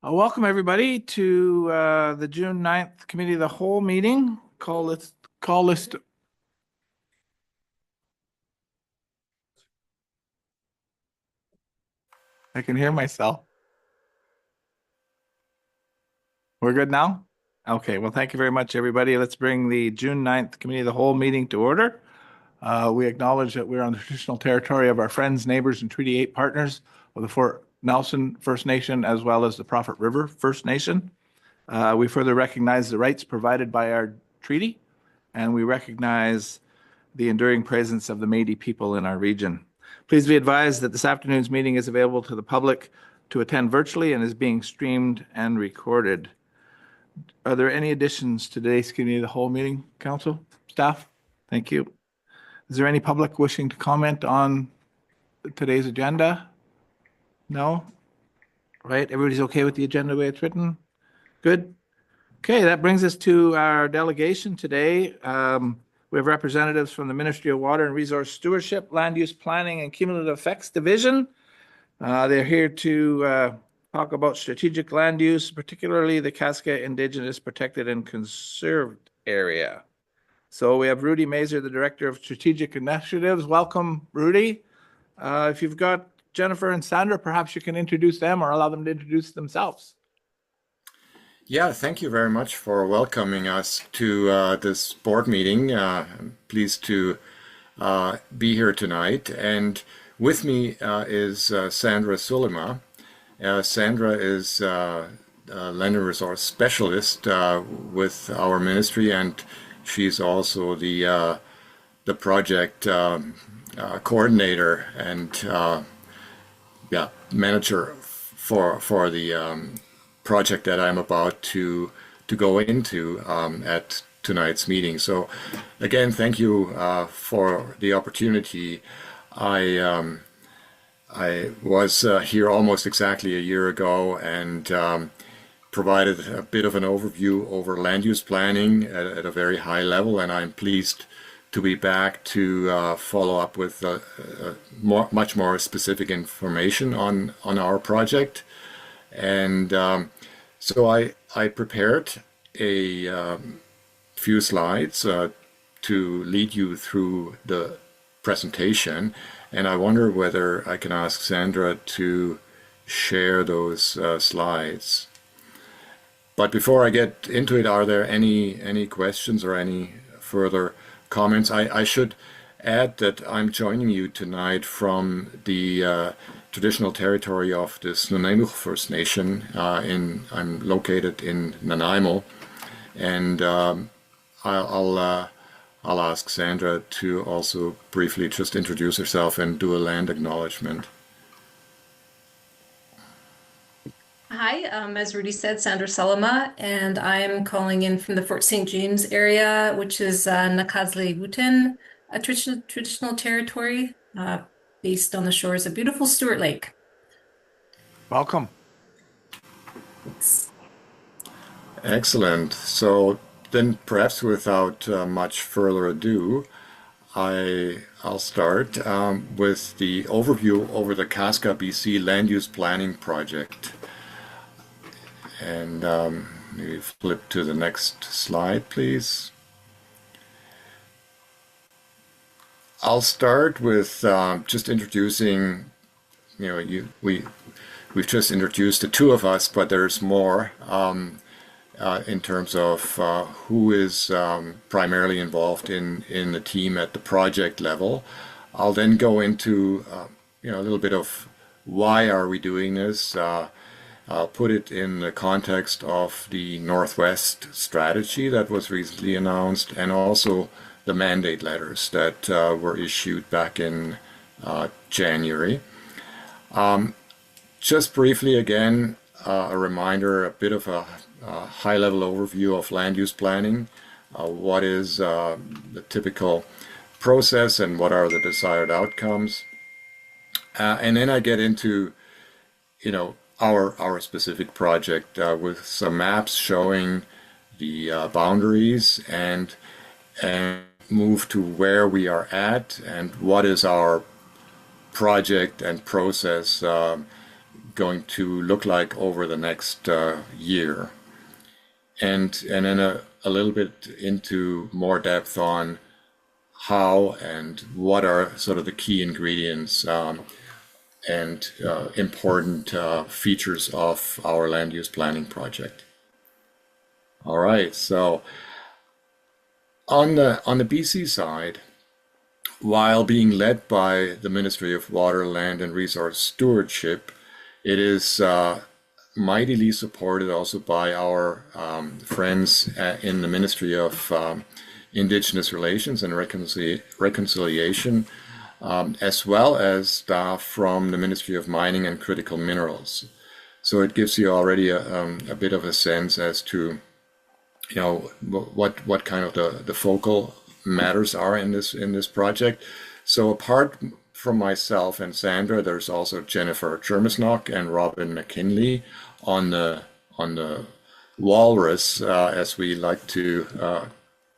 Welcome everybody to the June 9th Committee of the Whole meeting. Call list. I can hear myself. We're good now? Okay, well, thank you very much, everybody. Let's bring the June 9th Committee of the Whole meeting to order. We acknowledge that we're on the traditional territory of our friends, neighbors, and Treaty 8 partners of the Fort Nelson First Nation, as well as the Prophet River First Nation. We further recognize the rights provided by our treaty, and we recognize the enduring presence of the Métis people in our region. Please be advised that this afternoon's meeting is available to the public to attend virtually and is being streamed and recorded. Are there any additions to today's Committee of the Whole meeting, Council, staff? Thank you. Is there any public wishing to comment on today's agenda? No? Right, everybody's okay with the agenda the way it's written? Good. Okay, that brings us to our delegation today. We have representatives from the Ministry of Water and Resource Stewardship, Land Use Planning and Cumulative Effects Division. They're here to talk about strategic land use, particularly the Kaska Indigenous Protected and Conserved Area. So we have Rudy Mazer, the Director of Strategic Initiatives. Welcome, Rudy. If you've got Jennifer and Sandra, perhaps you can introduce them or allow them to introduce themselves. Yeah, thank you very much for welcoming us to this board meeting. I'm pleased to be here tonight. And with me is Sandra Sulema. Sandra is a land and resource specialist with our ministry, and she's also the project coordinator and manager for the project that I'm about to go into at tonight's meeting. So again, thank you for the opportunity. I was here almost exactly a year ago and provided a bit of an overview over land use planning at a very high level, and I'm pleased to be back to follow up with much more specific information on our project. And so I prepared a few slides to lead you through the presentation, and I wonder whether I can ask Sandra to share those slides. But before I get into it, are there any questions or any further comments? I should add that I'm joining you tonight from the traditional territory of the Snuneymuxw First Nation. I'm located in Nanaimo, and I'll ask Sandra to also briefly just introduce herself and do a land acknowledgement. Hi, as Rudy said, Sandra Sulema, and I'm calling in from the Fort St. James area, which is Nak'azdli-Whutun, a traditional territory based on the shores of beautiful Stuart Lake. Welcome. Thanks. Excellent. So then perhaps without much further ado, I'll start with the overview over the Kaska BC Land Use Planning Project. And maybe flip to the next slide, please. I'll start with just introducing, we've just introduced the two of us, but there's more in terms of who is primarily involved in the team at the project level. I'll then go into a little bit of why are we doing this. I'll put it in the context of the Northwest strategy that was recently announced, and also the mandate letters that were issued back in January. Just briefly again, a reminder, a bit of a high-level overview of land use planning. What is the typical process and what are the desired outcomes? And then I get into, our specific project with some maps showing the boundaries and move to where we are at and what is our project and process going to look like over the next year, and then a little bit into more depth on how and what are sort of the key ingredients and important features of our land use planning project. All right, so on the BC side, while being led by the Ministry of Water, Land and Resource Stewardship, it is mightily supported also by our friends in the Ministry of Indigenous Relations and Reconciliation, as well as staff from the Ministry of Mining and Critical Minerals. So it gives you already a bit of a sense as to, you know, what kind of the focal matters are in this project. So apart from myself and Sandra, there's also Jennifer Chermisnock and Robin McKinley on the Walrus, as we like to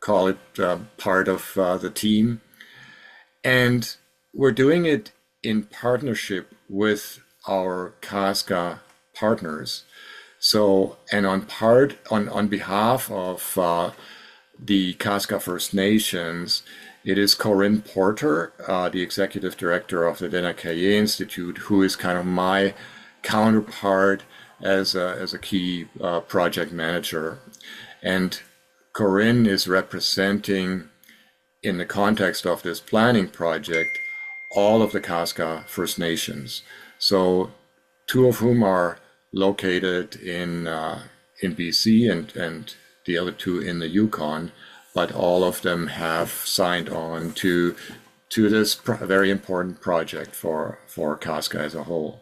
call it, part of the team. And we're doing it in partnership with our Casca partners. So, and on behalf of the Casca First Nations, it is Corinne Porter, the executive director of the Denakaye Institute, who is kind of my counterpart as a key project manager. And Corinne is representing, in the context of this planning project, all of the Casca First Nations. So two of whom are located in BC and the other two in the Yukon, but all of them have signed on to this very important project for Casca as a whole.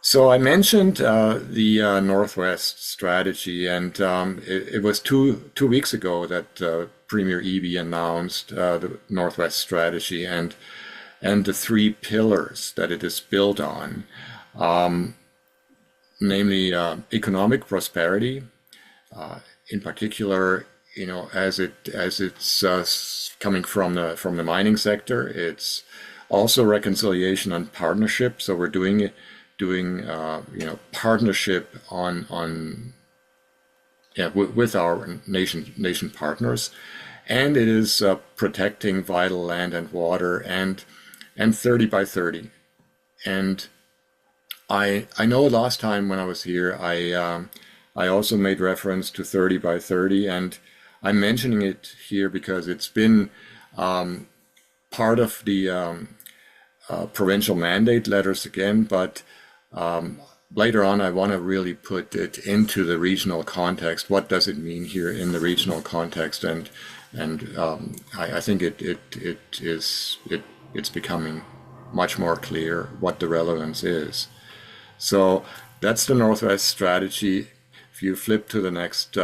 So I mentioned the Northwest strategy, and it was two weeks ago that Premier Eby announced the Northwest strategy and the three pillars that it is built on, namely economic prosperity, in particular, you know, as it's coming from the mining sector. It's also reconciliation and partnership. So we're doing partnership with our nation partners, and it is protecting vital land and water and 30 by 30. And I know last time when I was here, I also made reference to 30 by 30, and I'm mentioning it here because it's been part of the provincial mandate letters again, but later on, I want to really put it into the regional context. What does it mean here in the regional context? And I think it's becoming much more clear what the relevance is. So that's the Northwest strategy. If you flip to the next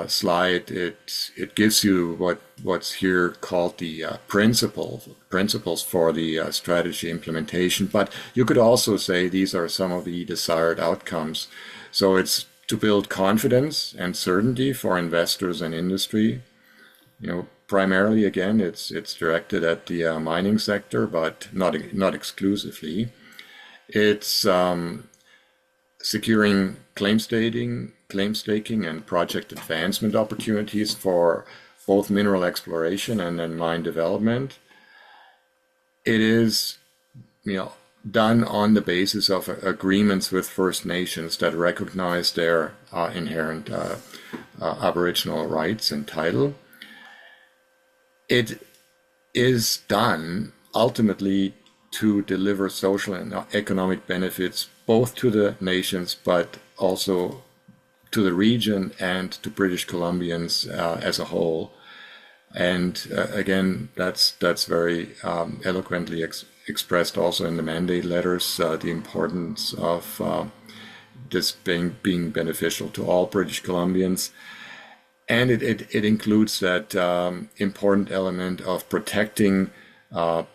slide, it gives you what's here called the principles for the strategy implementation. But you could also say these are some of the desired outcomes. So it's to build confidence and certainty for investors and industry. You know, primarily again, it's directed at the mining sector, but not exclusively. It's securing claim staking and project advancement opportunities for both mineral exploration and then mine development. It is, you know, done on the basis of agreements with First Nations that recognize their inherent Aboriginal rights and title. It is done ultimately to deliver social and economic benefits both to the nations, but also to the region and to British Columbians as a whole. And again, that's very eloquently expressed also in the mandate letters, the importance of this being beneficial to all British Columbians. And it includes that important element of protecting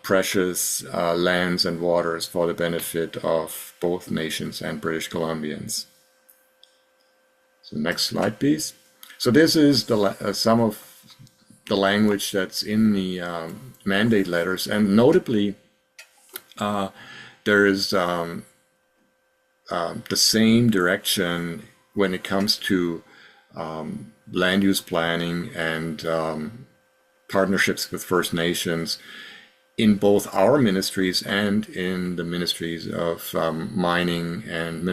precious lands and waters for the benefit of both nations and British Columbians. So next slide, please. So this is some of the language that's in the mandate letters, and notably, there is the same direction when it comes to land use planning and partnerships with First Nations in both our ministries and in the ministries of mining and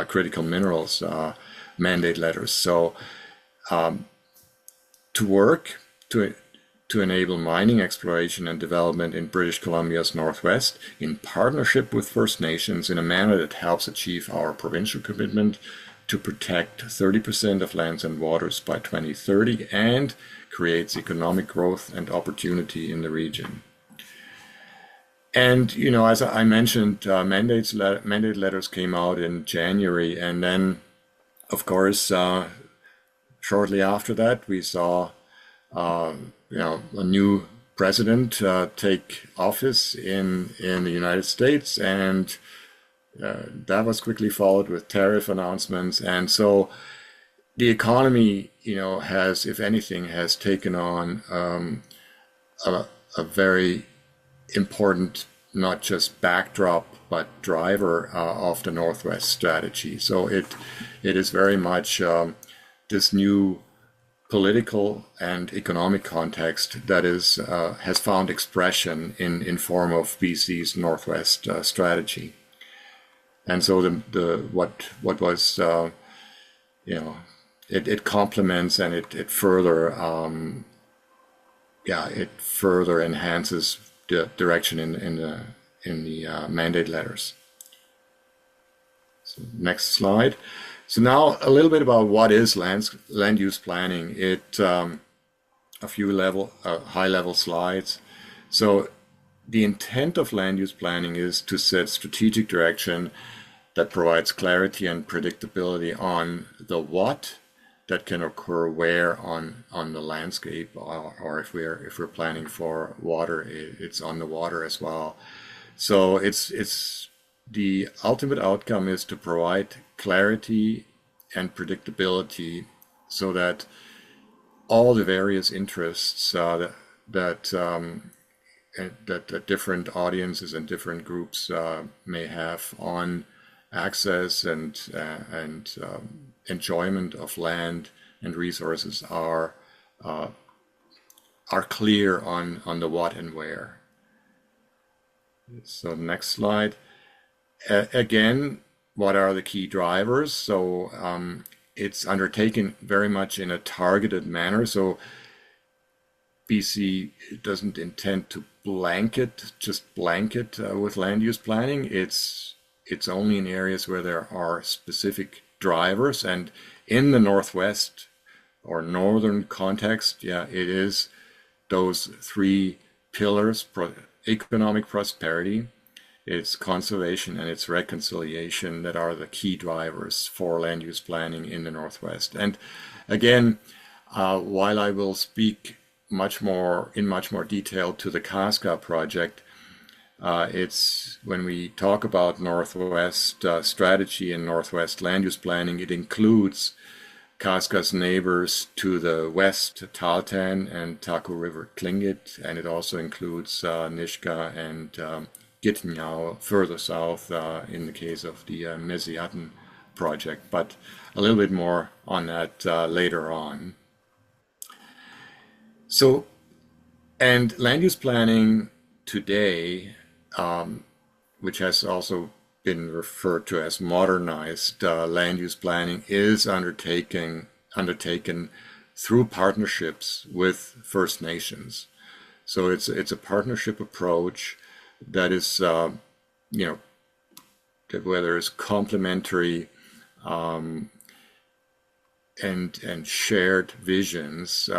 critical minerals mandate letters. So to work to enable mining exploration and development in British Columbia's Northwest in partnership with First Nations in a manner that helps achieve our provincial commitment to protect 30% of lands and waters by 2030 and creates economic growth and opportunity in the region. And, you know, as I mentioned, mandate letters came out in January, and then, of course, shortly after that, we saw a new president take office in the United States, and that was quickly followed with tariff announcements. And so the economy, you know, has, if anything, has taken on a very important, not just backdrop, but driver of the Northwest strategy. So it is very much this new political and economic context that is has found expression in form of BC's Northwest strategy. And so what was it complements and it further it further enhances the direction in the mandate letters. So next slide. So now a little bit about what is land use planning. A few high level slides. So the intent of land use planning is to set strategic direction that provides clarity and predictability on the what that can occur where on the landscape, or if we're planning for water, it's on the water as well. So it's the ultimate outcome is to provide clarity and predictability so that all the various interests that different audiences and different groups may have on access and enjoyment of land and resources are clear on the what and where. So next slide. Again, what are the key drivers? So it's undertaken very much in a targeted manner. So BC doesn't intend to blanket with land use planning. It's only in areas where there are specific drivers, and in the Northwest or northern context, it is those three pillars: economic prosperity, its conservation, and its reconciliation that are the key drivers for land use planning in the Northwest. And again, while I will speak in much more detail to the Casca project, it's when we talk about Northwest strategy and Northwest land use planning, it includes Casca's neighbors to the west, Tahltan and Taku River Tlingit, and it also includes Nisga'a and Gittinyao further south in the case of the Meziatan project, but a little bit more on that later on. So, and land use planning today, which has also been referred to as modernized land use planning, is undertaken through partnerships with First Nations. So it's a partnership approach that is, where there's complementary and shared visions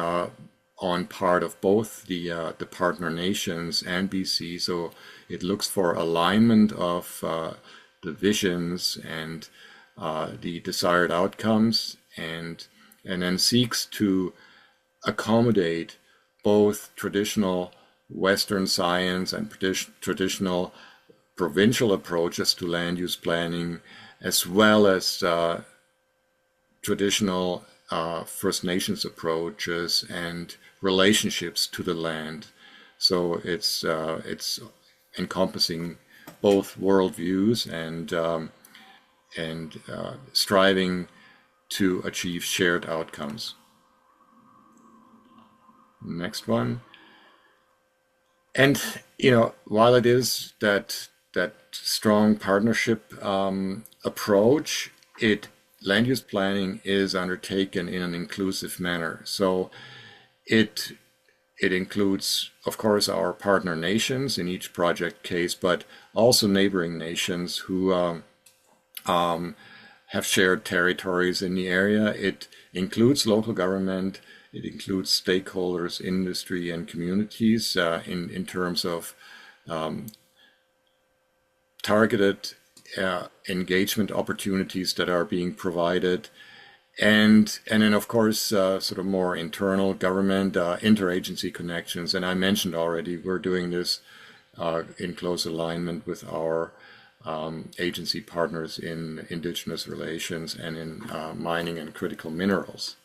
on part of both the partner nations and BC. So it looks for alignment of the visions and the desired outcomes, and then seeks to accommodate both traditional Western science and traditional provincial approaches to land use planning, as well as traditional First Nations approaches and relationships to the land. So it's encompassing both worldviews and striving to achieve shared outcomes. Next one. And while it is that strong partnership approach, land use planning is undertaken in an inclusive manner. So it includes, of course, our partner nations in each project case, but also neighboring nations who have shared territories in the area. It includes local government. It includes stakeholders, industry, and communities in terms of targeted engagement opportunities that are being provided. And then, of course, sort of more internal government, interagency connections. And I mentioned already, we're doing this in close alignment with our agency partners in indigenous relations and in mining and critical minerals.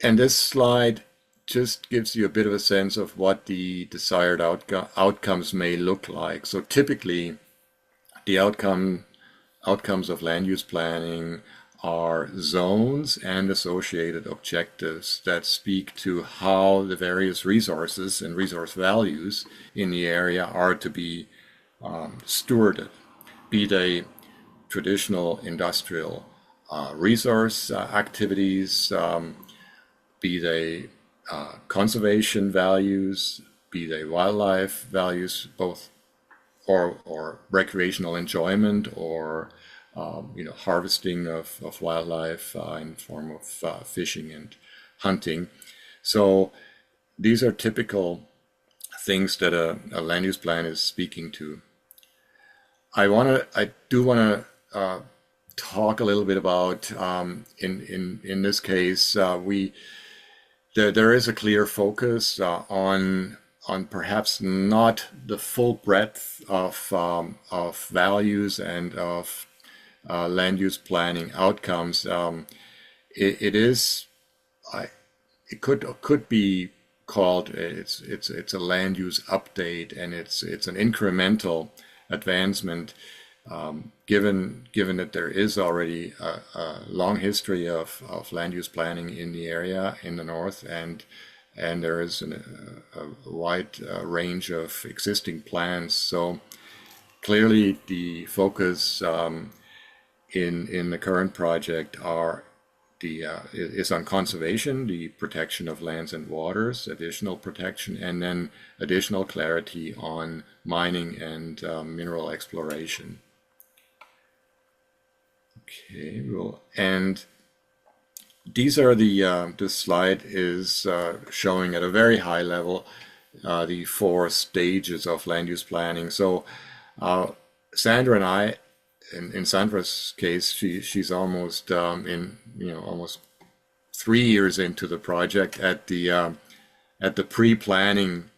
And this slide just gives you a bit of a sense of what the desired outcomes may look like. So typically, the outcomes of land use planning are zones and associated objectives that speak to how the various resources and resource values in the area are to be stewarded, be they traditional industrial resource activities, be they conservation values, be they wildlife values, both or recreational enjoyment, or harvesting of wildlife in the form of fishing and hunting. So these are typical things that a land use plan is speaking to. I do want to talk a little bit about in this case there is a clear focus on perhaps not the full breadth of values and of land use planning outcomes. It could be called it's a land use update, and it's an incremental advancement. Given that there is already a long history of land use planning in the area in the north, and there is a wide range of existing plans. So clearly the focus in the current project is on conservation, the protection of lands and waters, additional protection, and then additional clarity on mining and mineral exploration. Okay, and these are the slide is showing at a very high level the 4 stages of land use planning. So Sandra and I, in Sandra's case, she's almost almost 3 years into the project at the pre-planning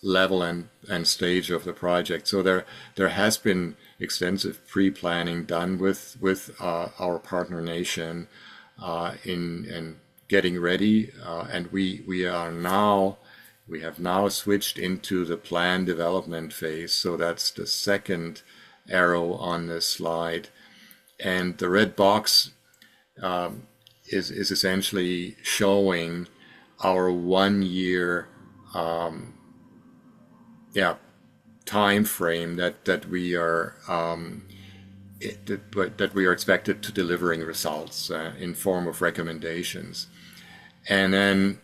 level and stage of the project. So there has been extensive pre-planning done with our partner nation in getting ready, and we have now switched into the plan development phase. So that's the second arrow on this slide, and the red box is essentially showing our 1 year time frame that we are expected to delivering results in form of recommendations, and then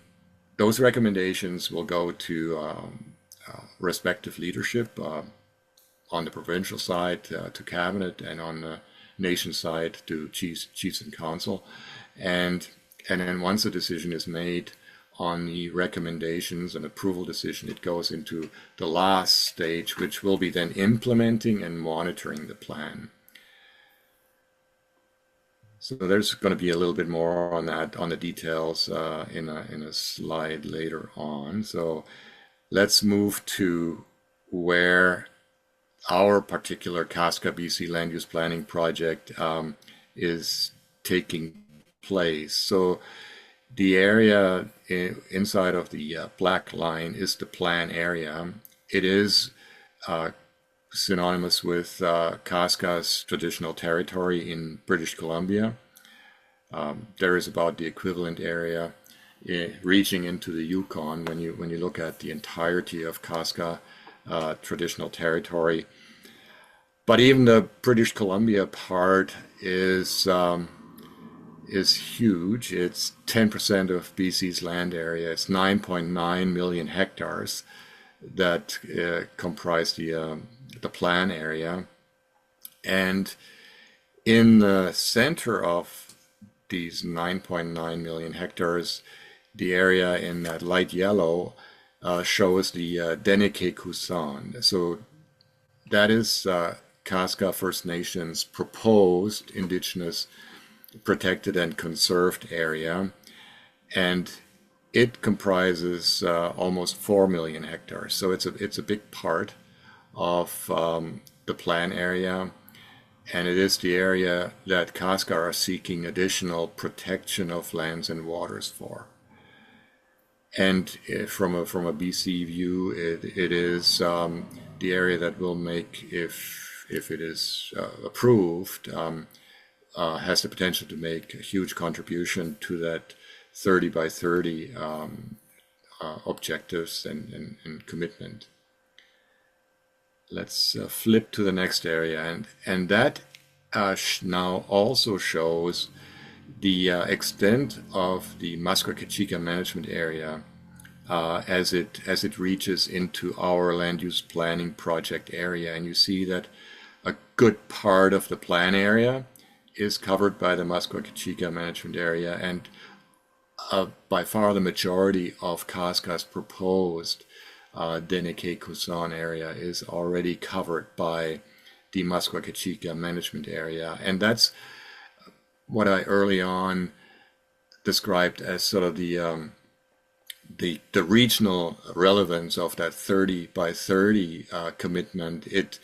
those recommendations will go to respective leadership on the provincial side to cabinet, and on the nation side to chiefs and council, and then once a decision is made on the recommendations and approval decision, it goes into the last stage, which will be then implementing and monitoring the plan. So there's going to be a little bit more on that, on the details in a slide later on. So let's move to where our particular Casca BC land use planning project is taking place. So The area inside of the black line is the plan area. It is synonymous with Kaska's traditional territory in British Columbia. There is about the equivalent area reaching into the Yukon when you look at the entirety of Kaska traditional territory. But even the British Columbia part is huge. It's 10% of BC's land area. It's 9.9 million hectares that comprise the plan area. And in the center of these 9.9 million hectares, the area in that light yellow shows the Dene Kusan. So that is Kaska First Nations proposed indigenous protected and conserved area, and it comprises almost 4 million hectares. So it's a big part of the plan area, and it is the area that Kaska are seeking additional protection of lands and waters for. And from a BC view, it is the area that will make, if it is approved, has the potential to make a huge contribution to that 30 by 30 objectives and commitment. Let's flip to the next area, and that now also shows the extent of the Musqueam-Kachika management area as it reaches into our land use planning project area. And you see that a good part of the plan area is covered by the Musqueam-Kachika management area, and by far the majority of Kaska's proposed Dene Kusan area is already covered by the Musqueam-Kachika management area. And that's what I early on described as sort of the regional relevance of that 30 by 30 commitment. It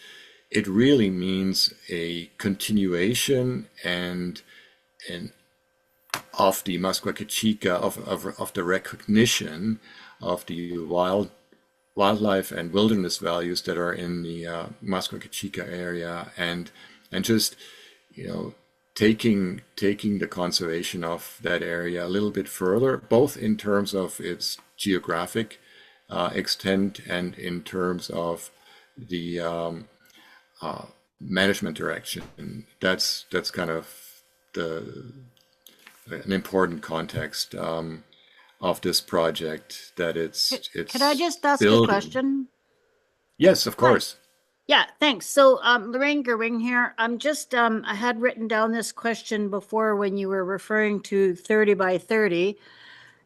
really means a continuation and of the Musqueam-Kachika, of the recognition of the wildlife and wilderness values that are in the Musqueam-Kachika area, and just, taking the conservation of that area a little bit further, both in terms of its geographic extent and in terms of the management direction. That's kind of an important context of this project, that it's Could I just ask building. a question? Yes, of course. Yeah, thanks. So, Lorraine Gerwing here. I'm just, I had written down this question before when you were referring to 30 by 30.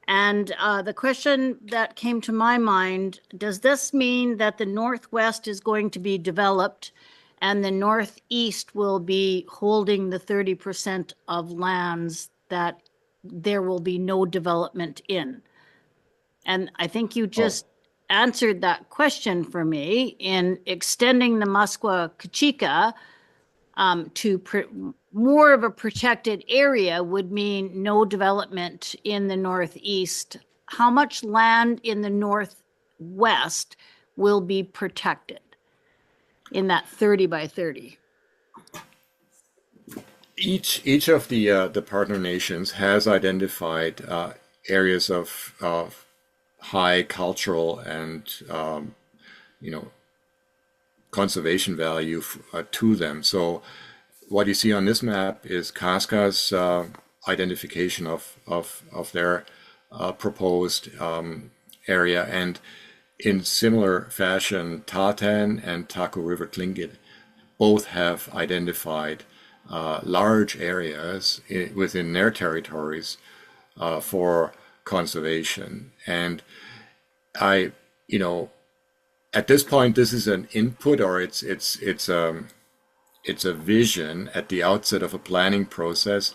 And the question that came to my mind, does this mean that the Northwest is going to be developed and the Northeast will be holding the 30% of lands that there will be no development in? And I think you just answered that question for me in extending the Musqueam-Kachika to more of a protected area would mean no development in the Northeast. How much land in the Northwest will be protected in that 30 by 30? Each of the partner nations has identified areas of high cultural and conservation value to them. So what you see on this map is Kaska's identification of their proposed area, and in similar fashion, Tahltan and Taku River Tlingit both have identified large areas within their territories for conservation. And at this point, this is an input, or it's a vision at the outset of a planning process,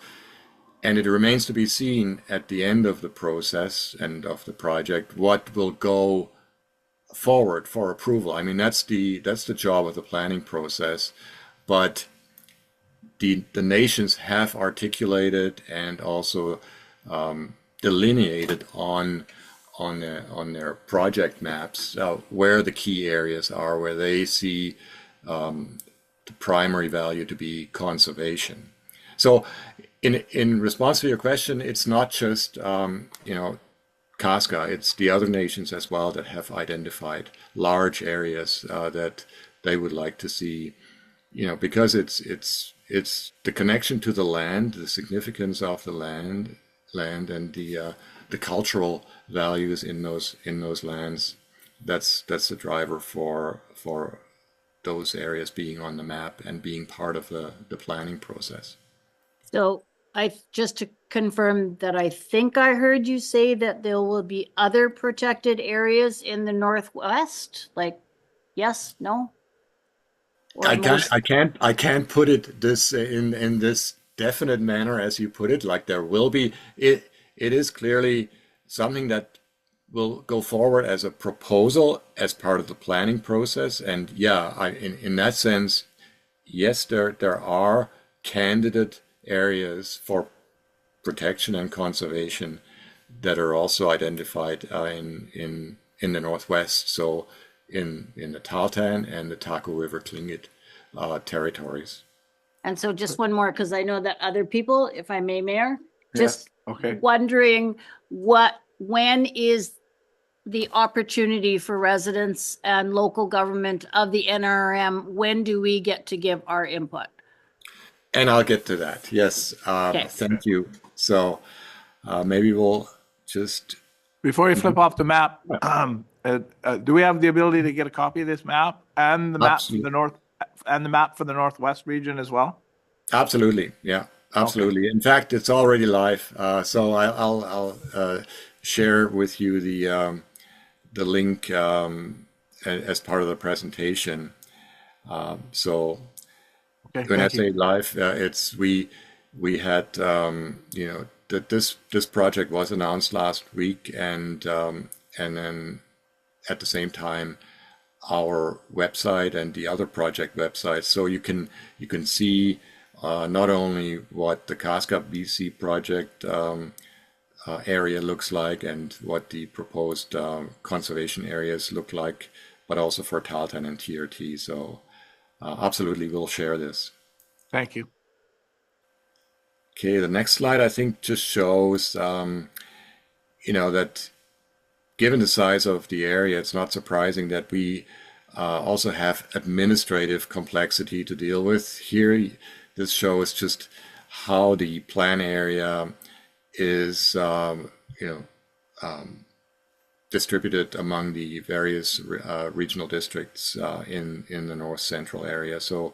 and it remains to be seen at the end of the process and of the project what will go forward for approval. I mean, that's the job of the planning process, but the nations have articulated and also delineated on their project maps where the key areas are, where they see the primary value to be conservation. So in response to your question, it's not just Casca, it's the other nations as well that have identified large areas that they would like to see, because it's the connection to the land, the significance of the land and the cultural values in those lands. That's the driver for those areas being on the map and being part of the planning process. So just to confirm that, I think I heard you say that there will be other protected areas in the Northwest, like, yes, no? Or I can't put it this in this definite manner as you put it. Like there will be it. It is clearly something that will go forward as a proposal as part of the planning process. And yeah, in that sense, yes, there are candidate areas for protection and conservation that are also identified in the Northwest. So in the Tahltan and the Taku River Tlingit territories. And so just one more, because I know that other people, if I may, Mayor, just Okay. wondering when is the opportunity for residents and local government of the NRM, when do we get to give our input? And I'll get to that. Yes. Okay. Thank you. So maybe we'll just. Before you flip off the map, do we have the ability to get a copy of this map and the map for the north and the map for the Northwest region as well? Absolutely. Yeah, absolutely. In fact, it's already live. So I'll share with you the link as part of the presentation. So Okay, when I thank you. say live, it's we had that this project was announced last week, and then at the same time our website and the other project websites, so you can see not only what the Casca BC project area looks like and what the proposed conservation areas look like, but also for Tahltan and TRT. So absolutely, we'll share this. Thank you. Okay, the next slide I think just shows, that given the size of the area, it's not surprising that we also have administrative complexity to deal with. Here, this shows just how the plan area is, distributed among the various regional districts in the north central area. So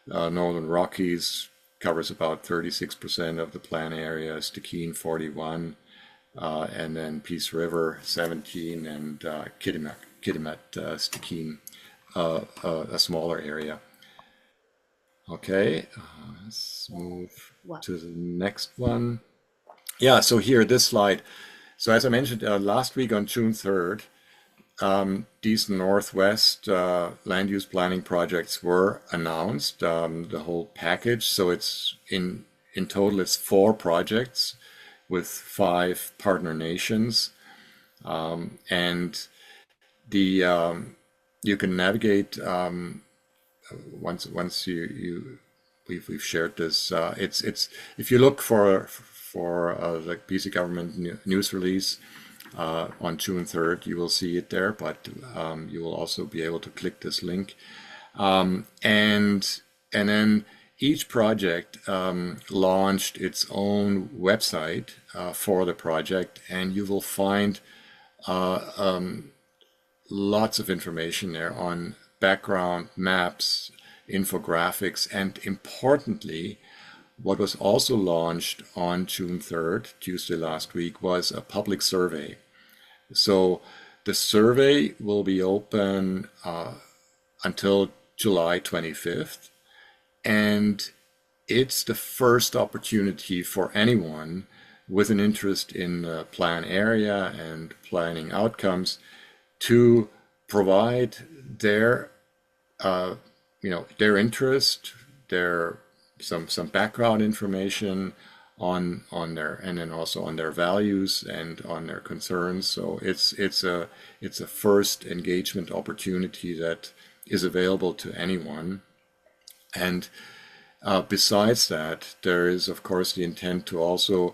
Northern Rockies covers about 36% of the plan area, Stikine 41%, and then Peace River 17%, and Kitimat Stikine a smaller area. Okay, let's move to the next one. Yeah, so here, this slide. So as I mentioned last week on June 3rd, these Northwest land use planning projects were announced, the whole package. So it's in total, it's 4 projects with 5 partner nations. And you can navigate once we've shared this. It's if you look for the BC government news release on June 3rd, you will see it there, but you will also be able to click this link. And then each project launched its own website for the project, and you will find lots of information there on background, maps, infographics, and importantly, what was also launched on June 3rd, Tuesday last week, was a public survey. So the survey will be open until July 25th, and it's the first opportunity for anyone with an interest in the plan area and planning outcomes to provide their interest, some background information on their, and then also on their values and on their concerns. So it's a first engagement opportunity that is available to anyone. And besides that, there is of course the intent to also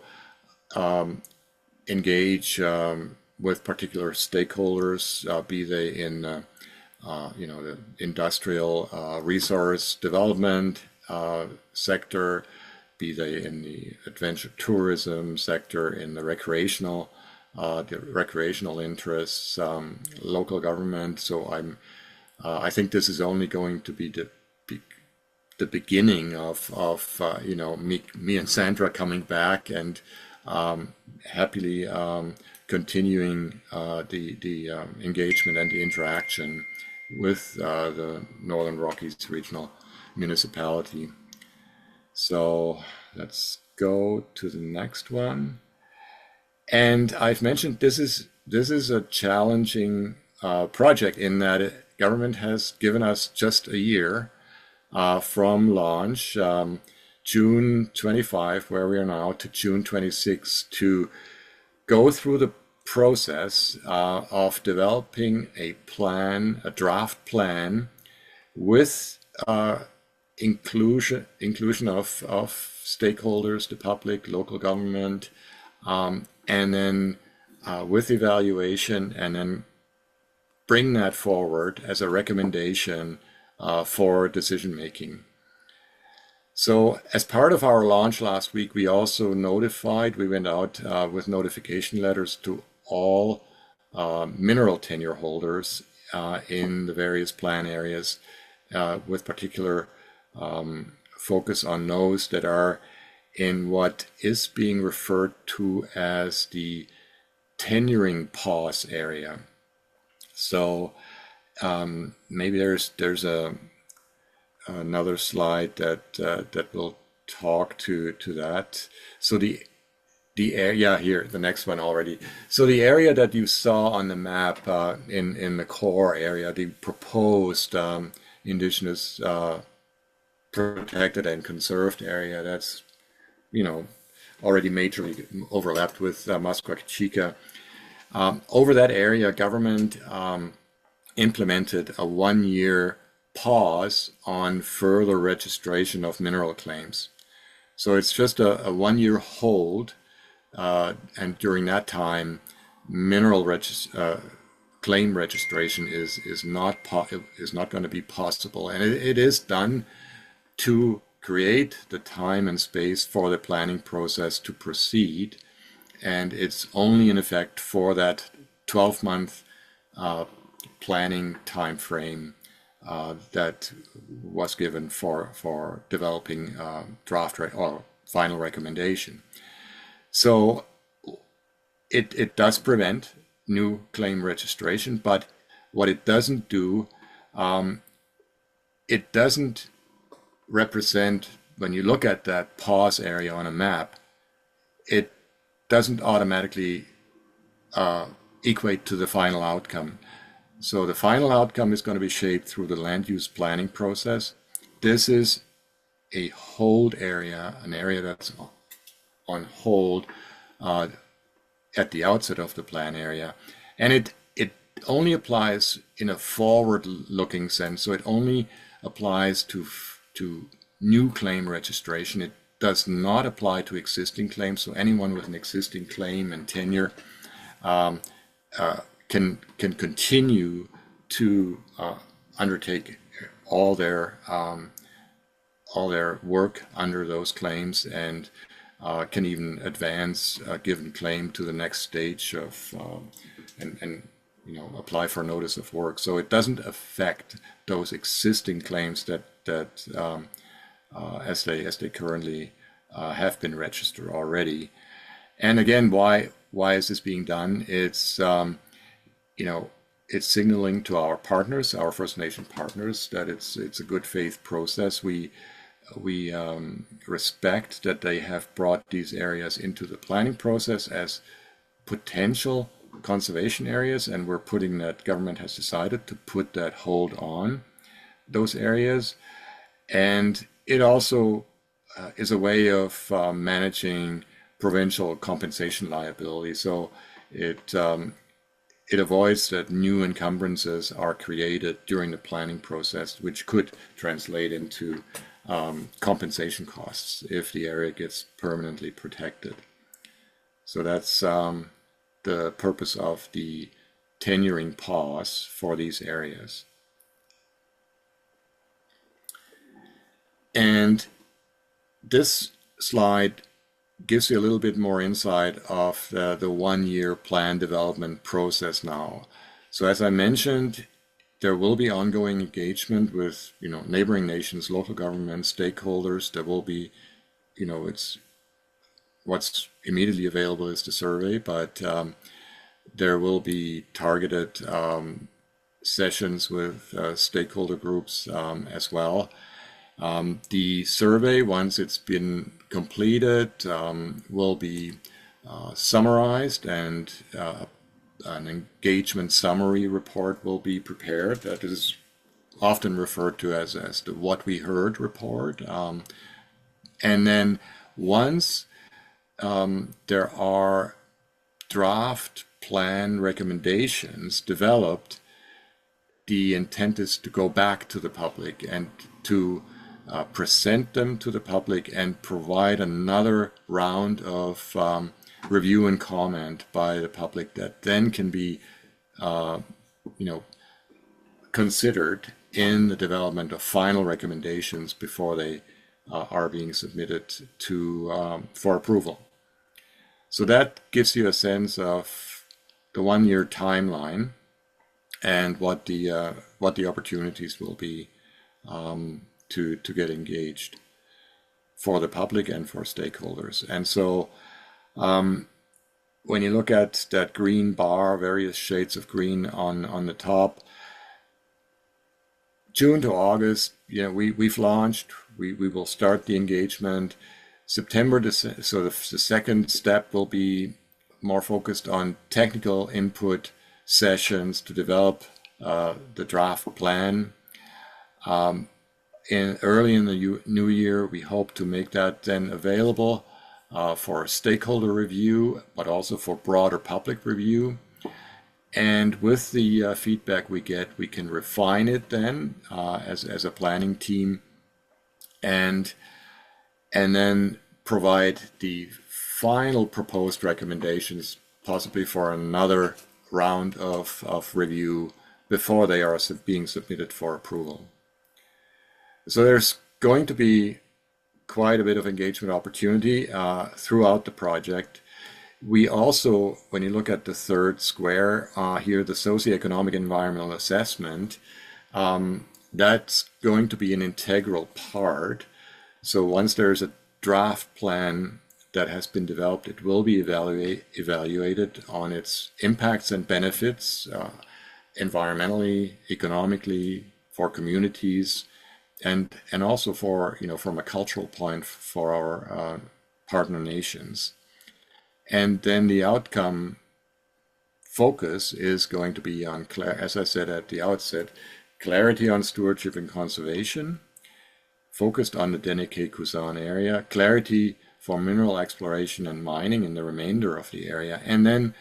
engage with particular stakeholders, be they in the industrial resource development sector, be they in the adventure tourism sector, in the recreational interests, local government. So I think this is only going to be the beginning of me and Sandra coming back and happily continuing the engagement and the interaction with the Northern Rockies Regional Municipality. So let's go to the next one. And I've mentioned this is a challenging project in that government has given us just a year from launch, June 25, where we are now, to June 26, to go through the process of developing a plan, a draft plan, with inclusion of stakeholders, the public, local government, and then with evaluation, and then bring that forward as a recommendation for decision making. So as part of our launch last week, we also we went out with notification letters to all mineral tenure holders in the various plan areas, with particular focus on those that are in what is being referred to as the tenuring pause area. So maybe there's another slide that will talk to that. So the area here, the next one already. So the area that you saw on the map in the core area, the proposed indigenous protected and conserved area, that's already majorly overlapped with Musqueam Chica. Over that area, government implemented a 1-year pause on further registration of mineral claims. So it's just a 1-year hold, and during that time, mineral claim registration is not going to be possible, and it is done to create the time and space for the planning process to proceed, and it's only in effect for that 12-month planning time frame that was given for developing draft or final recommendation. So it does prevent new claim registration, but what it doesn't do, it doesn't represent, when you look at that pause area on a map, it doesn't automatically equate to the final outcome. So the final outcome is going to be shaped through the land use planning process. This is a hold area, an area that's on hold at the outset of the plan area. And it only applies in a forward-looking sense. So it only applies to new claim registration. It does not apply to existing claims. So anyone with an existing claim and tenure can continue to undertake all their work under those claims, and can even advance a given claim to the next stage of and apply for notice of work. So it doesn't affect those existing claims that as they currently have been registered already. And again, why is this being done? It's it's signaling to our partners, our First Nation partners, that it's a good faith process. We respect that they have brought these areas into the planning process as potential conservation areas, and we're putting that, government has decided to put that hold on those areas. And it also is a way of managing provincial compensation liability. So it avoids that new encumbrances are created during the planning process, which could translate into compensation costs if the area gets permanently protected. So that's the purpose of the tenuring pause for these areas. And this slide gives you a little bit more insight of the 1 year plan development process now. So as I mentioned, there will be ongoing engagement with neighboring nations, local governments, stakeholders. There will be, it's what's immediately available is the survey, but there will be targeted sessions with stakeholder groups as well. The survey, once it's been completed, will be summarized, and an engagement summary report will be prepared. That is often referred to as the What We Heard report. And then once there are draft plan recommendations developed, the intent is to go back to the public and to present them to the public and provide another round of review and comment by the public that then can be considered in the development of final recommendations before they are being submitted to for approval. So that gives you a sense of the 1 year timeline and what the opportunities will be to get engaged for the public and for stakeholders. And so when you look at that green bar, various shades of green on the top, June to August, we've launched, we will start the engagement. September, so the second step will be more focused on technical input sessions to develop the draft plan. Early in the new year, we hope to make that then available for stakeholder review, but also for broader public review. And with the feedback we get, we can refine it then as a planning team, and then provide the final proposed recommendations, possibly for another round of review before they are being submitted for approval. So there's going to be quite a bit of engagement opportunity throughout the project. We also, when you look at the third square here, the socioeconomic environmental assessment, that's going to be an integral part. So once there's a draft plan that has been developed, it will be evaluated on its impacts and benefits, environmentally, economically, for communities, and also for, from a cultural point for our partner nations. And then the outcome focus is going to be on, as I said at the outset, clarity on stewardship and conservation, focused on the Dene-Kay-Kuzan area, clarity for mineral exploration and mining in the remainder of the area, and then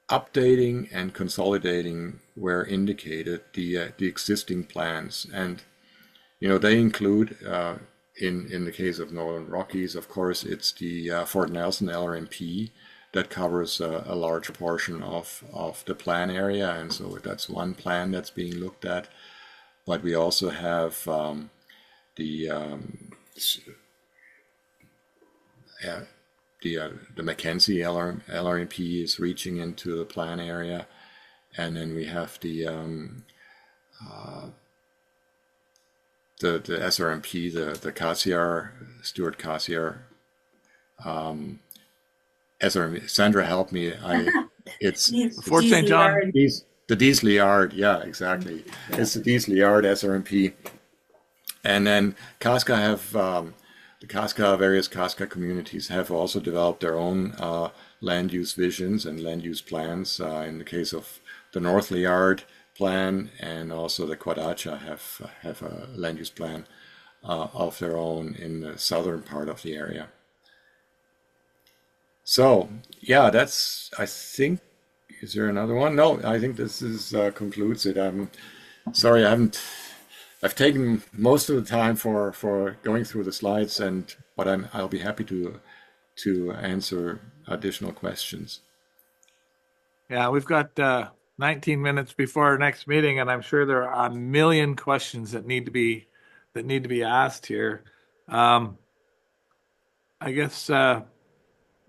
updating and consolidating where indicated the existing plans. And they include, in the case of Northern Rockies, of course, it's the Fort Nelson LRMP that covers a large portion of the plan area, and so that's one plan that's being looked at. But we also have the Mackenzie LRMP is reaching into the plan area, and then we have the SRMP, the Cassiar, Stuart Cassiar, SRMP. Sandra, help me. It's Fort St. John. The Dease Liard, yeah, exactly. It's the Dease Liard SRMP. And then Casca have, various Casca communities have also developed their own land use visions and land use plans. In the case of the North Liard plan, and also the Quadacha have a land use plan of their own in the southern part of the area. So yeah, that's, I think, is there another one? No, I think this is concludes it. I'm sorry, I've taken most of the time for going through the slides, but I'll be happy to answer additional questions. Yeah, we've got 19 minutes before our next meeting, and I'm sure there are a million questions that need to be asked here. I guess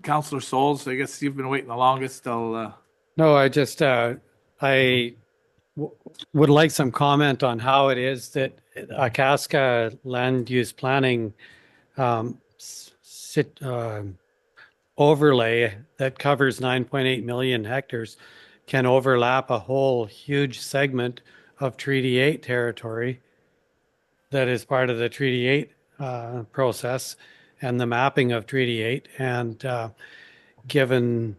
Councillor Souls, I guess you've been waiting the longest. No, I just would like some comment on how it is that Itasca land use planning overlay that covers 9.8 million hectares can overlap a whole huge segment of Treaty 8 territory that is part of the Treaty 8 process and the mapping of Treaty 8. And given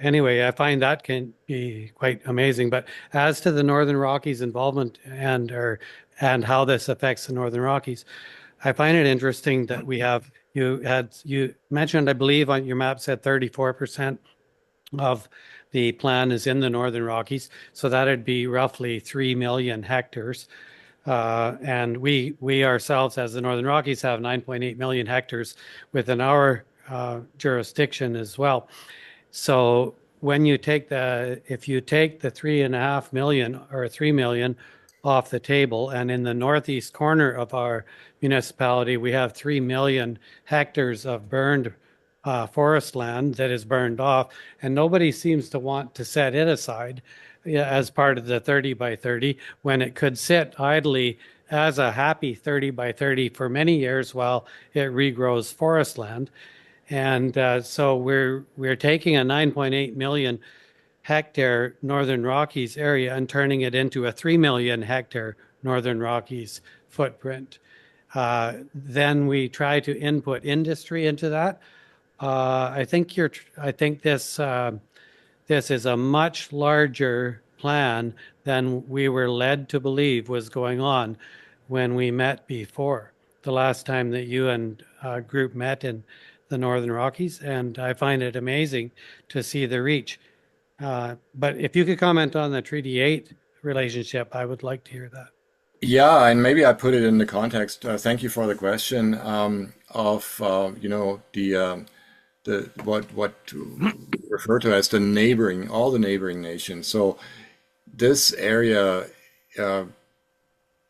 anyway, I find that can be quite amazing. But as to the Northern Rockies involvement and how this affects the Northern Rockies, I find it interesting that you mentioned, I believe on your map said 34% of the plan is in the Northern Rockies. So that'd be roughly 3 million hectares. And we ourselves as the Northern Rockies have 9.8 million hectares within our jurisdiction as well. So when you take if you take the 3.5 million or 3 million off the table, and in the northeast corner of our municipality, we have 3 million hectares of burned forest land that is burned off, and nobody seems to want to set it aside as part of the 30 by 30 when it could sit idly as a happy 30 by 30 for many years while it regrows forest land. And so we're taking a 9.8 million hectare Northern Rockies area and turning it into a 3 million hectare Northern Rockies footprint. Then we try to input industry into that. I think this is a much larger plan than we were led to believe was going on when we met before, the last time that you and group met in the Northern Rockies, and I find it amazing to see the reach. But if you could comment on the Treaty 8 relationship, I would like to hear that. Yeah, and maybe I put it in the context. Thank you for the question of the what to refer to as all the neighboring nations. So this area,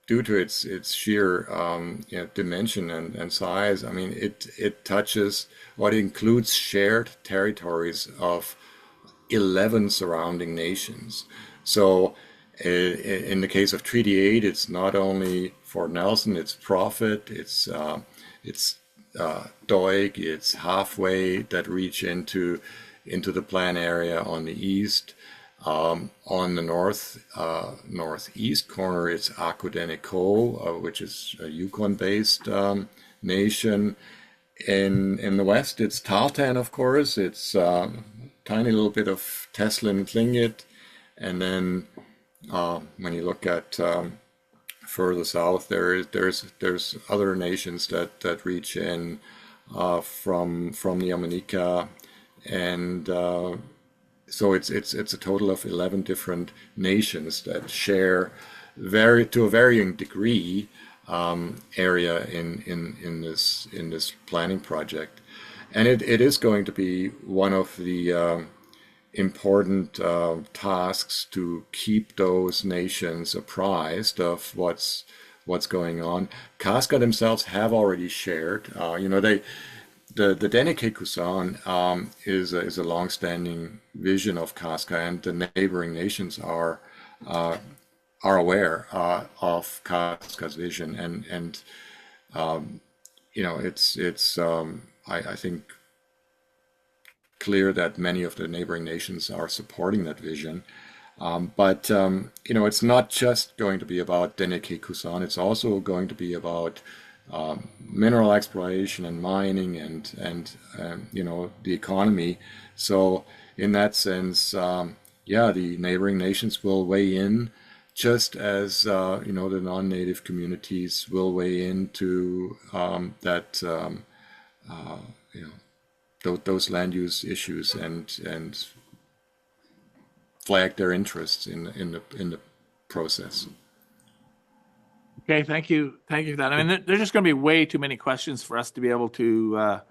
due to its sheer dimension and size, I mean, it touches what includes shared territories of 11 surrounding nations. So in the case of Treaty 8, it's not only Fort Nelson, it's Prophet, it's Doig, it's Halfway that reach into the plan area on the east. On the northeast corner, it's Akudenico, which is a Yukon-based nation. In the west, it's Tahltan, of course. It's tiny little bit of Teslin Tlingit, and then when you look at further south, there's other nations that reach in from the Yamanika, and so it's a total of 11 different nations that share to a varying degree area in this planning project, and it is going to be one of the important tasks to keep those nations apprised of what's going on. Kaska themselves have already shared. The Dene Kusan is a long-standing vision of Kaska, and the neighboring nations are aware of Kaska's vision, and it's I think clear that many of the neighboring nations are supporting that vision. But it's not just going to be about Dene Kusan. It's also going to be about mineral exploration and mining and the economy. So in that sense, the neighboring nations will weigh in just as the non-native communities will weigh into those land use issues and flag their interests in the process. Okay, thank you. Thank you for that. I mean, there's just going to be way too many questions for us to be able to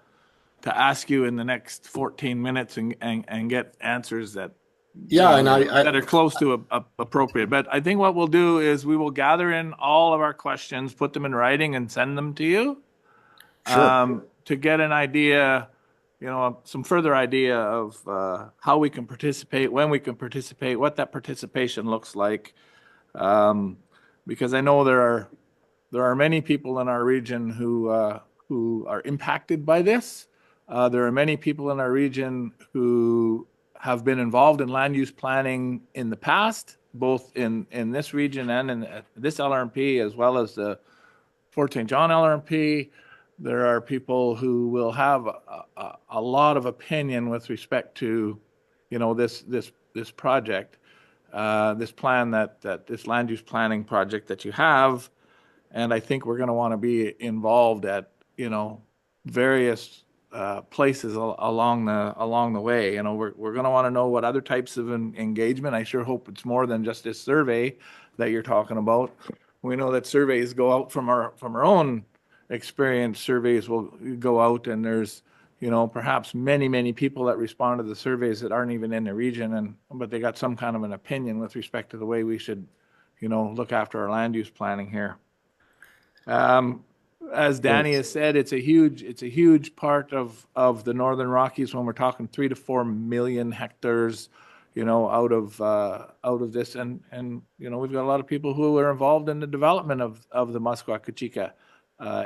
ask you in the next 14 minutes and get answers that Yeah, and that are close to appropriate. But I think what we'll do is we will gather in all of our questions, put them in writing, and send them to you sure. to get an idea, some further idea of how we can participate, when we can participate, what that participation looks like. Because I know there are many people in our region who are impacted by this. There are many people in our region who have been involved in land use planning in the past, both in this region and in this LRMP, as well as the Fort St. John LRMP. There are people who will have a lot of opinion with respect to, this project, this plan that this land use planning project that you have. And I think we're going to want to be involved at, various places along the way. We're going to want to know what other types of engagement. I sure hope it's more than just this survey that you're talking about. We know that surveys go out from our own experience. Surveys will go out, and there's perhaps many people that respond to the surveys that aren't even in the region, but they got some kind of an opinion with respect to the way we should, look after our land use planning here. As Danny has said, it's a huge part of the Northern Rockies when we're talking 3 to 4 million hectares, out of this, and we've got a lot of people who are involved in the development of the Muskwa-Kachika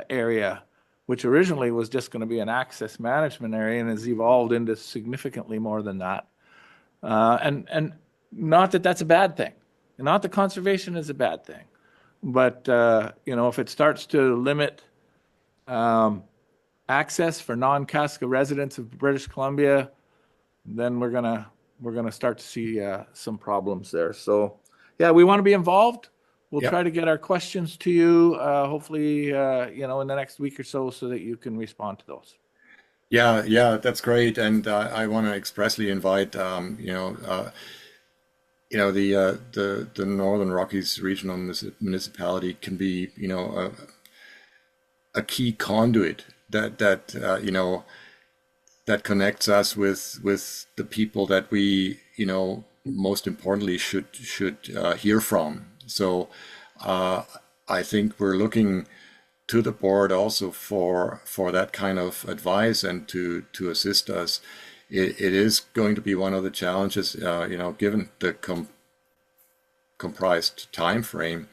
area, which originally was just going to be an access management area and has evolved into significantly more than that. And not that that's a bad thing, not that conservation is a bad thing, but if it starts to limit access for non-Kaska residents of British Columbia, then we're gonna start to see some problems there. So, yeah, we want to be involved. We'll Yep. try to get our questions to you, hopefully, in the next week or so that you can respond to those. Yeah, that's great, and I want to expressly invite the Northern Rockies Regional Municipality can be a key conduit that connects us with the people that we most importantly should hear from. So I think we're looking to the board also for that kind of advice and to assist us. It is going to be one of the challenges, given the comprised time frame.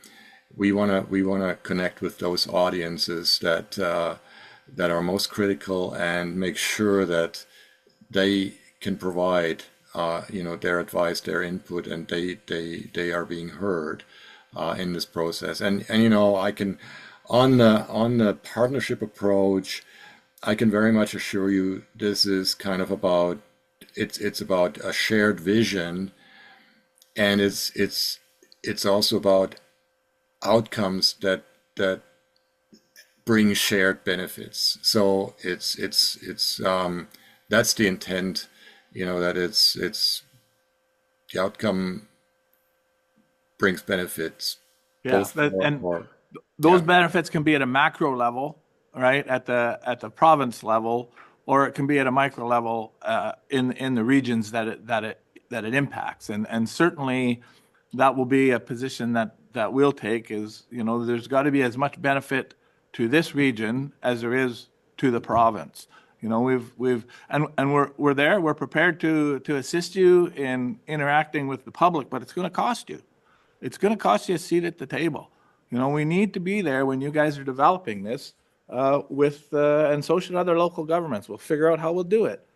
We wanna connect with those audiences that are most critical and make sure that they can provide their advice, their input, and they are being heard in this process. And I can on the partnership approach, I can very much assure you this is kind of about it's about a shared vision, and it's also about outcomes that bring shared benefits. So it's that's the intent, that it's the outcome brings benefits. Yeah, those benefits can be at a macro level, right, at the province level, or it can be at a micro level in the regions that it impacts, and certainly that will be a position that we'll take. Is there's got to be as much benefit to this region as there is to the province. We're there. We're prepared to assist you in interacting with the public, but it's going to cost you. It's going to cost you a seat at the table. We need to be there when you guys are developing this and so should other local governments. We'll figure out how we'll do it.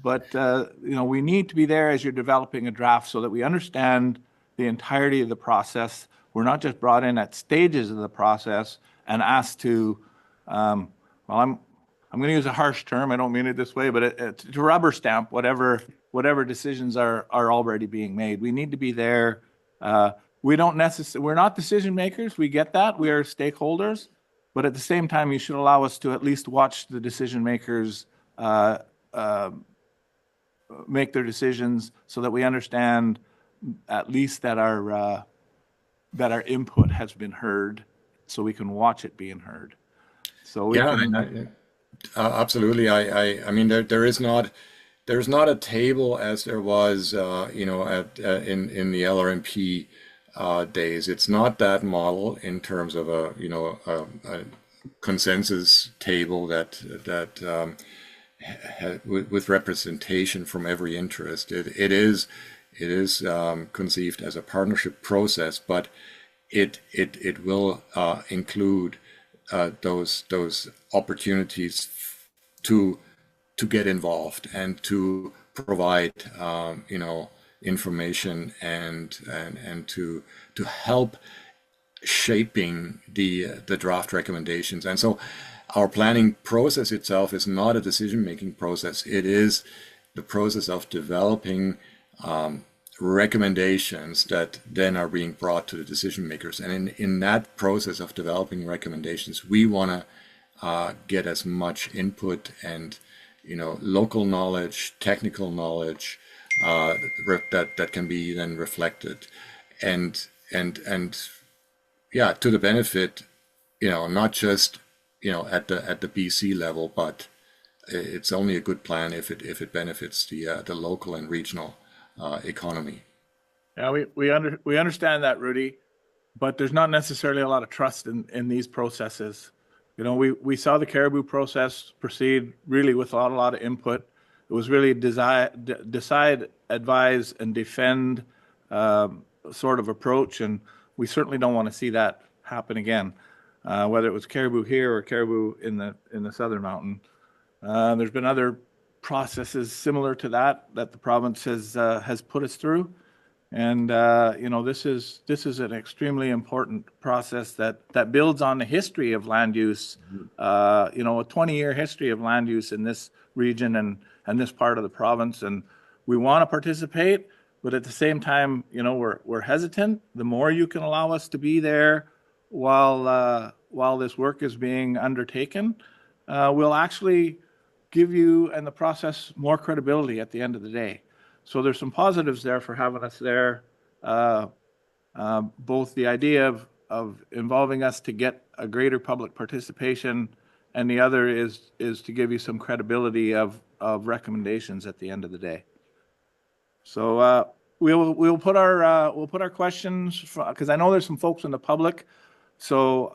But, we need to be there as you're developing a draft so that we understand the entirety of the process. We're not just brought in at stages of the process and asked to, I'm going to use a harsh term. I don't mean it this way, but to rubber stamp whatever decisions are already being made. We need to be there we don't necessarily, we're not decision makers. We get that. We are stakeholders. But at the same time, you should allow us to at least watch the decision makers uh, make their decisions so that we understand at least that our input has been heard, so we can watch it being heard. So we Yeah, can, absolutely. I mean, there's not a table as there was, at in the LRMP days. It's not that model in terms of a consensus table with representation from every interest. It is conceived as a partnership process, but it will include those opportunities to get involved and to provide information and to help shaping the draft recommendations. And so our planning process itself is not a decision-making process. It is the process of developing recommendations that then are being brought to the decision makers. And in that process of developing recommendations, we want to get as much input and local knowledge, technical knowledge that can be then reflected, and yeah, to the benefit, not just at the BC level, but it's only a good plan if it benefits the local and regional economy. yeah, we understand that, Rudy, but there's not necessarily a lot of trust in these processes. We saw the Caribou process proceed really with a lot of input. It was really decide, advise, and defend sort of approach, and we certainly don't want to see that happen again. Whether it was Caribou here or Caribou in the Southern Mountain, there's been other processes similar to that the province has put us through, and this is an extremely important process that builds on the history of land use, a 20-year history of land use in this region and this part of the province, and we want to participate, but at the same time, we're hesitant. The more you can allow us to be there while this work is being undertaken, we'll actually give you and the process more credibility at the end of the day. So there's some positives there for having us there. Both the idea of involving us to get a greater public participation, and the other is to give you some credibility of recommendations at the end of the day. So we'll put our questions, because I know there's some folks in the public. So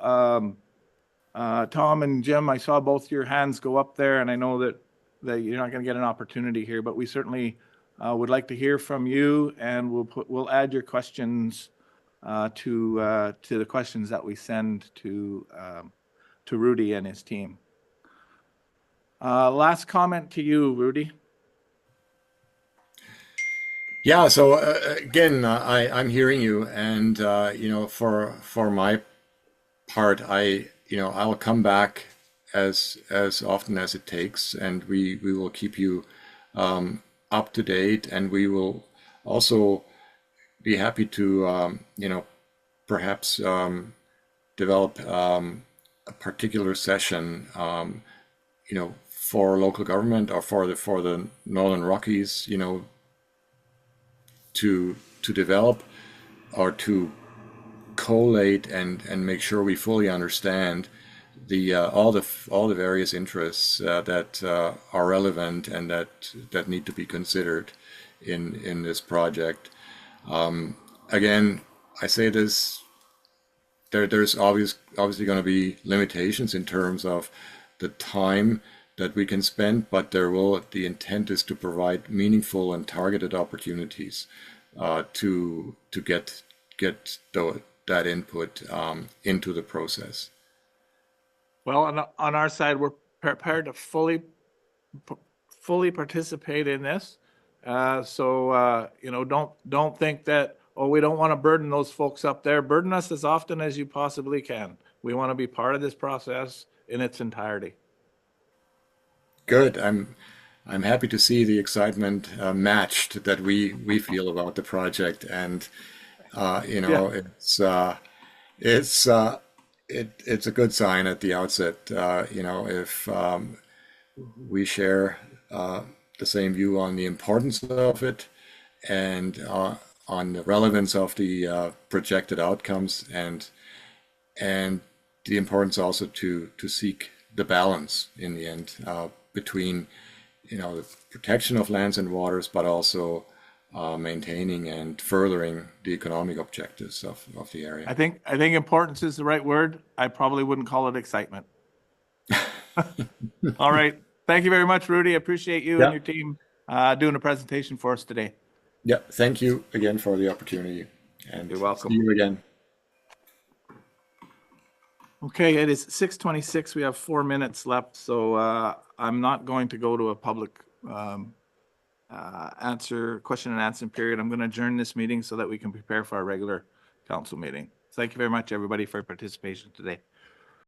Tom and Jim, I saw both your hands go up there, and I know that you're not going to get an opportunity here, but we certainly would like to hear from you, and we'll add your questions to the questions that we send to Rudy and his team. Last comment to you, Rudy. Yeah, so again, I'm hearing you, and for my part, I'll come back as often as it takes, and we will keep you up to date, and we will also be happy to perhaps develop a particular session for local government or for the Northern Rockies, to develop or to collate and make sure we fully understand all the various interests that are relevant and that need to be considered in this project. Again, I say this, there's obviously going to be limitations in terms of the time that we can spend, but the intent is to provide meaningful and targeted opportunities to get that input into the process. Well, on our side, we're prepared to fully participate in this. So don't think that, we don't want to burden those folks up there. Burden us as often as you possibly can. We want to be part of this process in its entirety. Good. I'm happy to see the excitement matched that we feel about the project, and It's it's a good sign at the outset. If we share the same view on the importance of it and on the relevance of the projected outcomes and the importance also to seek the balance in the end between the protection of lands and waters, but also maintaining and furthering the economic objectives of the area. I think importance is the right word. I probably wouldn't call it excitement. All right. Thank you very much, Rudy. I appreciate you and your team doing a presentation for us today. Yeah, thank you again for the opportunity. And You're welcome. see you again. Okay, it is 6:26. We have 4 minutes left, so I'm not going to go to a public question and answer period. I'm going to adjourn this meeting so that we can prepare for our regular council meeting. Thank you very much, everybody, for your participation today.